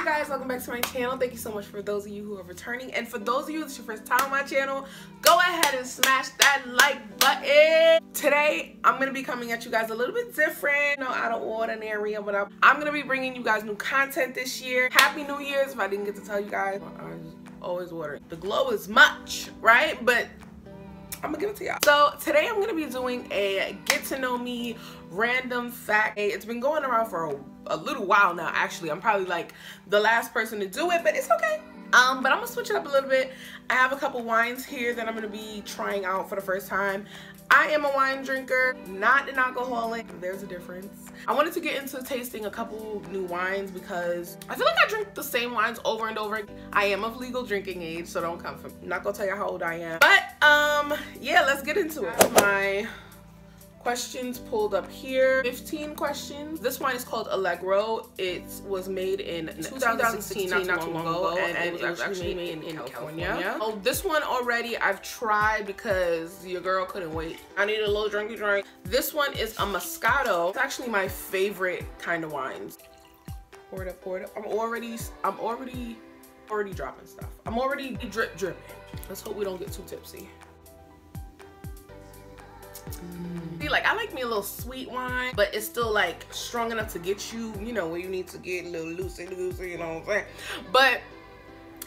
guys, welcome back to my channel. Thank you so much for those of you who are returning, and for those of you that's your first time on my channel, go ahead and smash that like button. Today I'm gonna be coming at you guys a little bit different, out of ordinary, but I'm gonna be bringing you guys new content this year. Happy New Year's! If I didn't get to tell you guys, I always order. The glow is much, right? But I'm gonna give it to y'all. So today I'm gonna be doing a get to know me random fact. It's been going around for a little while now. Actually, I'm probably like the last person to do it, but it's okay. But I'm gonna switch it up a little bit. I have a couple wines here that I'm gonna be trying out for the first time. I am a wine drinker, not an alcoholic. There's a difference. I wanted to get into tasting a couple new wines because I feel like I drink the same wines over and over. I am of legal drinking age, so don't come for me. I'm not gonna tell you how old I am. But yeah, let's get into it. My questions pulled up here. 15 questions. This wine is called Allegro. It was made in 2016, not too long ago, and it was actually made in California. Oh, this one already I've tried because your girl couldn't wait. I need a little drinky drink. This one is a Moscato. It's actually my favorite kind of wines. Pour it up, pour it up. I'm already dropping stuff. I'm already dripping. Let's hope we don't get too tipsy. See, like, I like me a little sweet wine, but it's still like strong enough to get you, where you need to get a little loosey, you know what I'm saying? But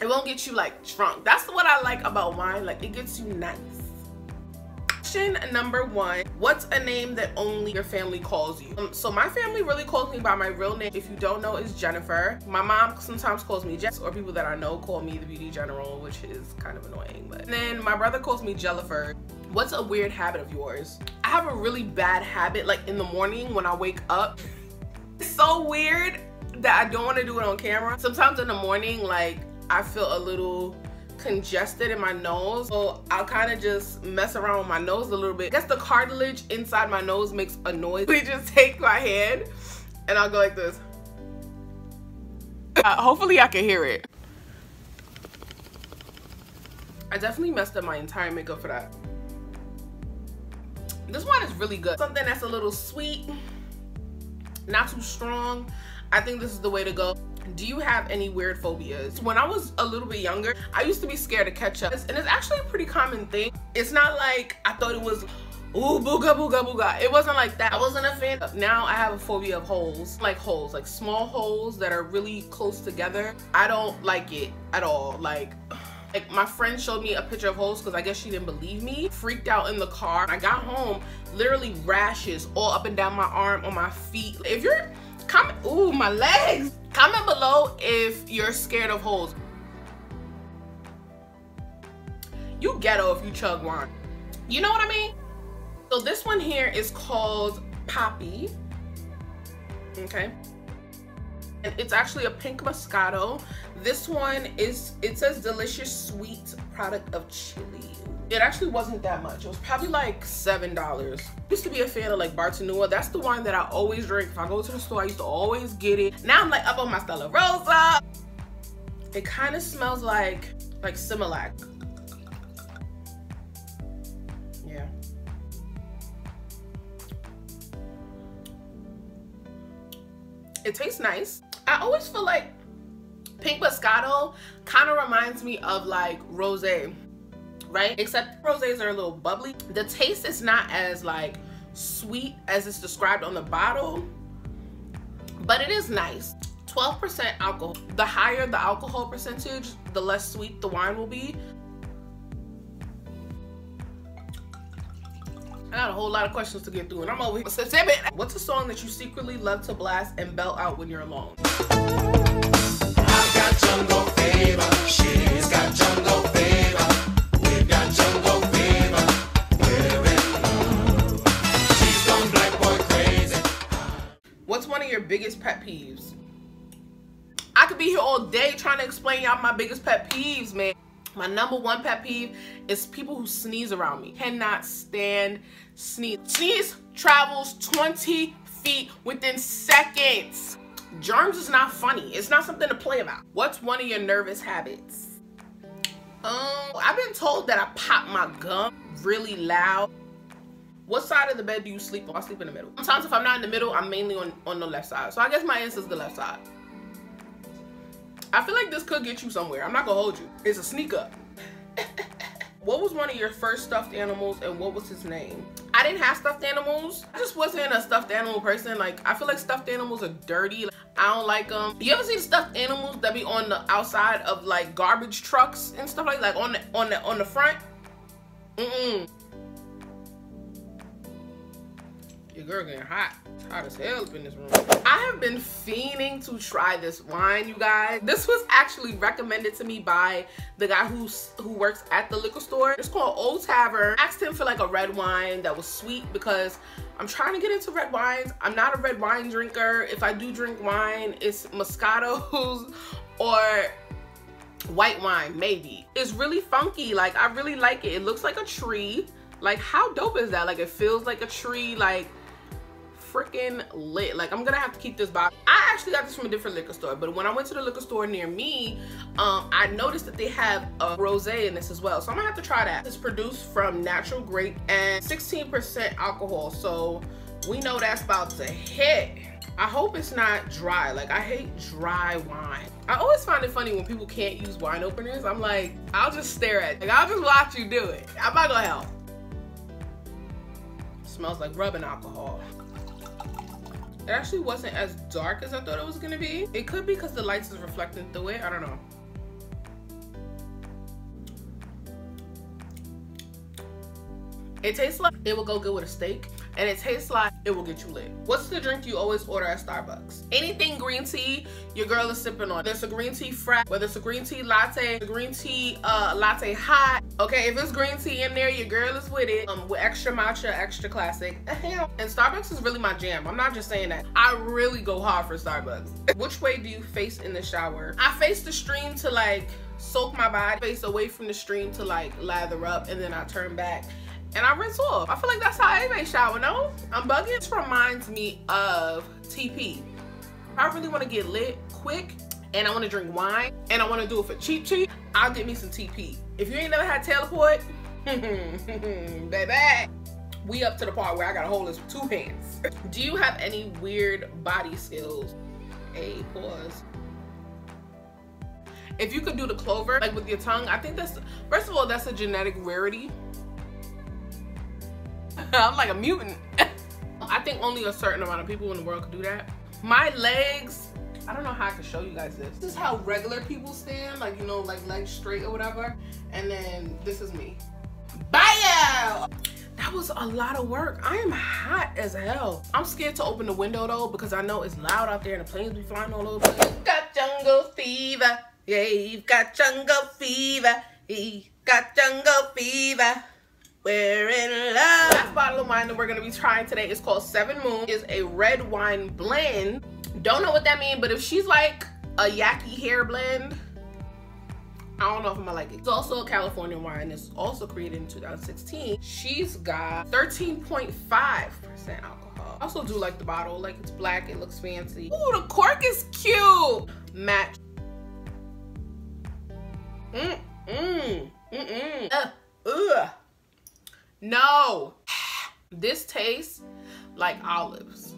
it won't get you like drunk. That's what I like about wine. Like, it gets you nice. Question number 1, what's a name that only your family calls you? So my family really calls me by my real name. If you don't know, it's Jennifer. My mom sometimes calls me Jess, or people that I know call me the Beauty General, which is kind of annoying. But and then my brother calls me Jennifer. What's a weird habit of yours? I have a really bad habit, like in the morning when I wake up. It's so weird that I don't want to do it on camera. Sometimes in the morning, like, I feel a little congested in my nose, so I'll kind of just mess around with my nose a little bit. I guess the cartilage inside my nose makes a noise. We just take my hand and I'll go like this. Hopefully I can hear it. I definitely messed up my entire makeup for that. This one is really good. Something that's a little sweet, not too strong. I think this is the way to go. Do you have any weird phobias? When I was a little bit younger, I used to be scared of ketchup, and it's actually a pretty common thing. It's not like I thought it was, ooh, booga, booga, booga. It wasn't like that. I wasn't a fan. Now I have a phobia of holes, like small holes that are really close together. I don't like it at all. Like my friend showed me a picture of holes because I guess she didn't believe me. Freaked out in the car. I got home, literally rashes all up and down my arm, on my feet. If you're ooh, my legs. Comment below if you're scared of holes. You ghetto if you chug wine. You know what I mean? So this one here is called Papi. Okay. And it's actually a pink Moscato. This one is, it says delicious sweet product of Chile. It actually wasn't that much. It was probably like $7. Used to be a fan of like Bartonua. That's the wine that I always drink. If I go to the store, I used to always get it. Now I'm like up on my Stella Rosa. It kind of smells like Similac. Yeah. It tastes nice. I always feel like pink Moscato kind of reminds me of like rosé, right? Except rosés are a little bubbly. The taste is not as like sweet as it's described on the bottle, but it is nice. 12% alcohol. The higher the alcohol percentage, the less sweet the wine will be. I got a whole lot of questions to get through, and I'm over here. What's a song that you secretly love to blast and belt out when you're alone? I've got jungle fever. She's got jungle fever. We've got jungle fever. We're in love. She's gone black boy crazy. What's one of your biggest pet peeves? I could be here all day trying to explain y'all my biggest pet peeves, man. My number 1 pet peeve is people who sneeze around me. Cannot stand sneeze. Sneeze travels 20 feet within seconds. Germs is not funny. It's not something to play about. What's one of your nervous habits? I've been told that I pop my gum really loud. What side of the bed do you sleep on? I sleep in the middle. Sometimes if I'm not in the middle, I'm mainly on the left side. So I guess my answer is the left side. I feel like this could get you somewhere. I'm not gonna hold you. It's a sneak up. What was one of your first stuffed animals and what was his name? I didn't have stuffed animals. I just wasn't a stuffed animal person. Like, I feel like stuffed animals are dirty. Like, I don't like them. You ever see the stuffed animals that be on the outside of like garbage trucks and stuff like on the front? Your girl getting hot. It's hot as hell up in this room. I have been fiending to try this wine, you guys. This was actually recommended to me by the guy who works at the liquor store. It's called Old Tavern. I asked him for like a red wine that was sweet because I'm trying to get into red wines. I'm not a red wine drinker. If I do drink wine, it's Moscatos or white wine, maybe. It's really funky. Like, I really like it. It looks like a tree. Like, how dope is that? Like, it feels like a tree. Like, freaking lit. Like, I'm gonna have to keep this bottle. I actually got this from a different liquor store, but when I went to the liquor store near me, I noticed that they have a rosé in this as well, so I'm gonna have to try that. It's produced from natural grape and 16% alcohol, so we know that's about to hit. I hope it's not dry. Like, I hate dry wine. I always find it funny when people can't use wine openers. I'm like, I'll just stare at it. Like, I'll just watch you do it. I'm not gonna help. It smells like rubbing alcohol. It actually wasn't as dark as I thought it was gonna be. It could be because the lights is reflecting through it. I don't know. It tastes like it will go good with a steak, and it tastes like it will get you lit. What's the drink you always order at Starbucks? Anything green tea, your girl is sipping on. There's a green tea frap, whether it's a green tea latte, a green tea latte hot. Okay, if it's green tea in there, your girl is with it. With extra matcha, extra classic. And Starbucks is really my jam. I'm not just saying that. I really go hard for Starbucks. Which way do you face in the shower? I face the stream to like soak my body, face away from the stream to like lather up, and then I turn back and I rinse off. I feel like that's how everybody shower, no? I'm bugging. This reminds me of TP. If I really want to get lit quick and I want to drink wine and I want to do it for cheap, I'll get me some TP. If you ain't never had teleport, baby, we up to the part where I gotta hold this with 2 hands. Do you have any weird body skills? Hey, pause. If you could do the clover, like with your tongue, I think that's, first of all, that's a genetic rarity. I'm like a mutant. I think only a certain amount of people in the world could do that. My legs, I don't know how I can show you guys this. This is how regular people stand, like, you know, like legs straight or whatever. And then this is me. Bam! That was a lot of work. I am hot as hell. I'm scared to open the window though because I know it's loud out there and the planes be flying all over the place. Got jungle fever. Yeah, you've got jungle fever. He got jungle fever. We're in love. Last bottle of wine that we're gonna be trying today is called 7 Moon. It's a red wine blend. Don't know what that means, but if she's like a yaki hair blend, I don't know if I'm gonna like it. It's also a California wine. It's also created in 2016. She's got 13.5% alcohol. I also do like the bottle. Like, it's black, it looks fancy. Ooh, the cork is cute. Match. No. This tastes like olives.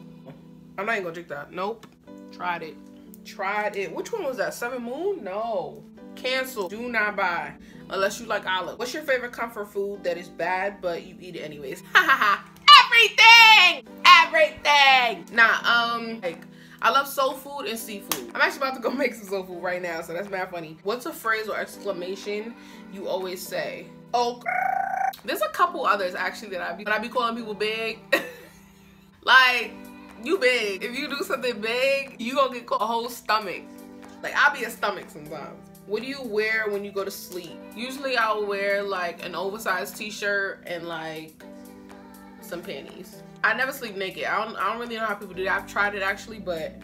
I'm not even gonna drink that. Nope. Tried it. Tried it. Which one was that? 7 Moon? No. Cancel. Do not buy unless you like olive. What's your favorite comfort food that is bad but you eat it anyways? Everything! Everything! Nah, like, I love soul food and seafood. I'm actually about to go make some soul food right now, so that's mad funny. What's a phrase or exclamation you always say? Oh, there's a couple others actually that I be calling people big. Like, you big. If you do something big, you gonna get called a whole stomach. Like, I'll be a stomach sometimes. What do you wear when you go to sleep? Usually I'll wear like an oversized t-shirt and like some panties. I never sleep naked. I don't really know how people do that. I've tried it actually, but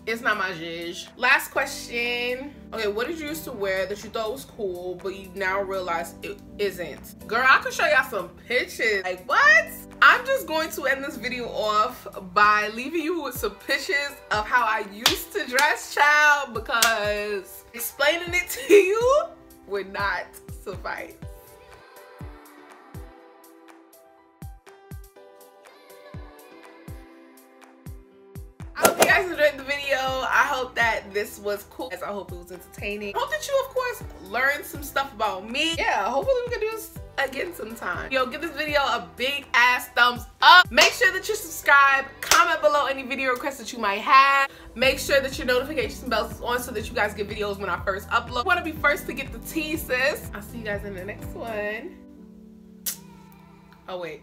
it's not my zhizh. Last question. Okay, what did you used to wear that you thought was cool, but you now realize it isn't? Girl, I could show y'all some pictures. Like, what? I'm just going to end this video off by leaving you with some pictures of how I used to dress, child, because explaining it to you would not suffice. I hope you guys guys enjoyed the video. I hope that this was cool. I hope it was entertaining. I hope that you, of course, learned some stuff about me. Yeah, hopefully we can do this again sometime. Yo, give this video a big ass thumbs up. Make sure that you subscribe. Comment below any video requests that you might have. Make sure that your notification bell is on so that you guys get videos when I first upload. Want to be first to get the tea, sis. I'll see you guys in the next one. Oh, wait.